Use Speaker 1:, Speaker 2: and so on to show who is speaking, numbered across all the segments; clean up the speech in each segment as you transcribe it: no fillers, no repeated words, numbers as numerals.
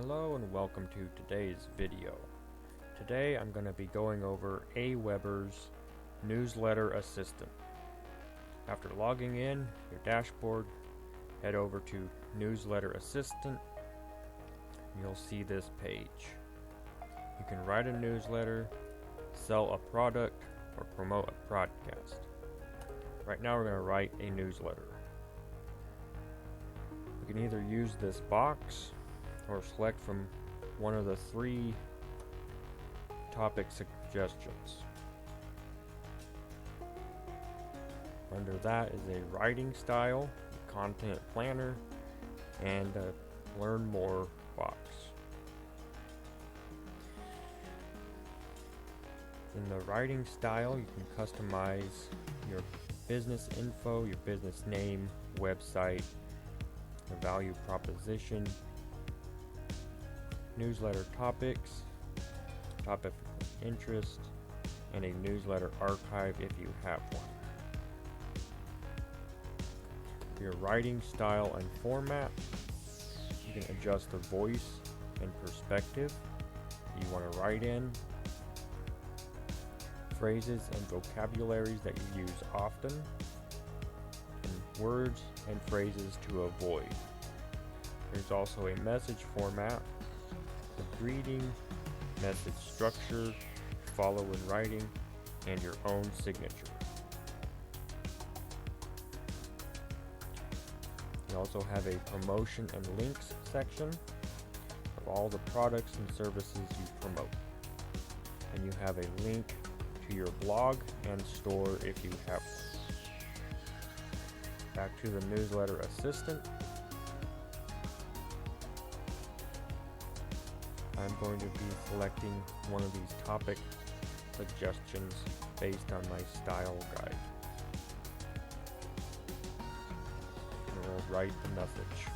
Speaker 1: Hello and welcome to today's video. Today I'm going to be going over AWeber's newsletter assistant. After logging in your dashboard, head over to newsletter assistant. You'll see this page. You can write a newsletter, sell a product, or promote a broadcast. Right now we're going to write a newsletter. We can either use this box or select from one of the three topic suggestions. Under that is a writing style, content planner, and a learn more box. In the writing style, you can customize your business info, your business name, website, your value proposition, newsletter topics, topic of interest, and a newsletter archive if you have one. For your writing style and format, you can adjust the voice and perspective you want to write in, phrases and vocabularies that you use often, and words and phrases to avoid. There's also a message format, the greeting, message structure, follow in writing, and your own signature. You also have a promotion and links section of all the products and services you promote. And you have a link to your blog and store if you have one. Back to the newsletter assistant. I'm going to be selecting one of these topic suggestions based on my style guide. And we'll write the message.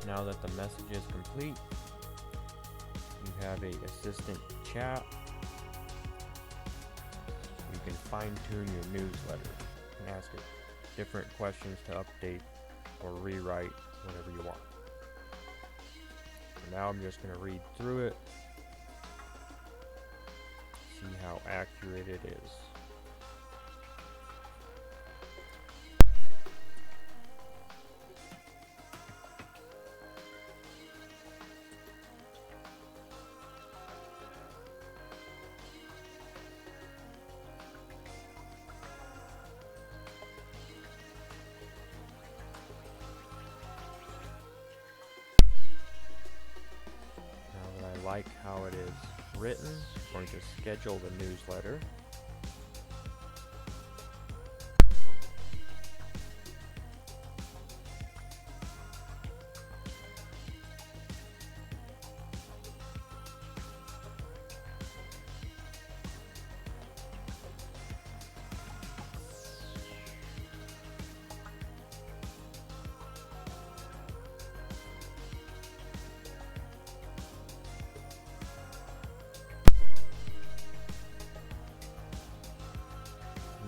Speaker 1: Now that the message is complete, you have a assistant chat. You can fine-tune your newsletter and ask it different questions to update or rewrite whatever you want. So now I'm just going to read through it, see how accurate it is. Like how it is written, I'm going to schedule the newsletter.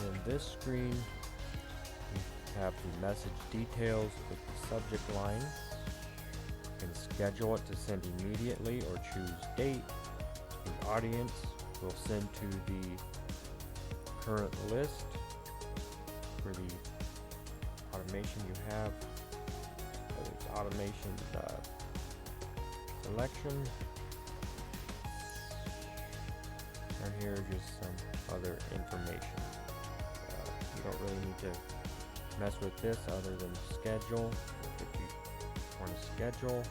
Speaker 1: In this screen, we have the message details with the subject line. You can schedule it to send immediately or choose date. The audience will send to the current list. For the automation you have, there's automation selection. And here are just some other information. You don't really need to mess with this other than schedule. If you want to schedule,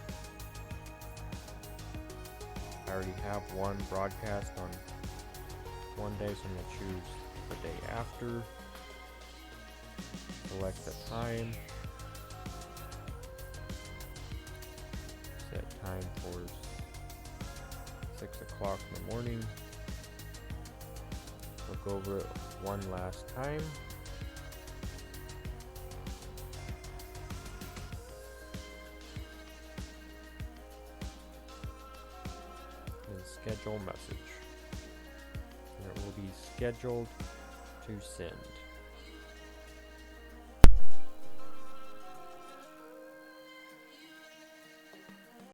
Speaker 1: I already have one broadcast on one day, so I'm going to choose the day after. Select the time. Set time for 6 o'clock in the morning. Look over it one last time. And schedule message. And it will be scheduled to send.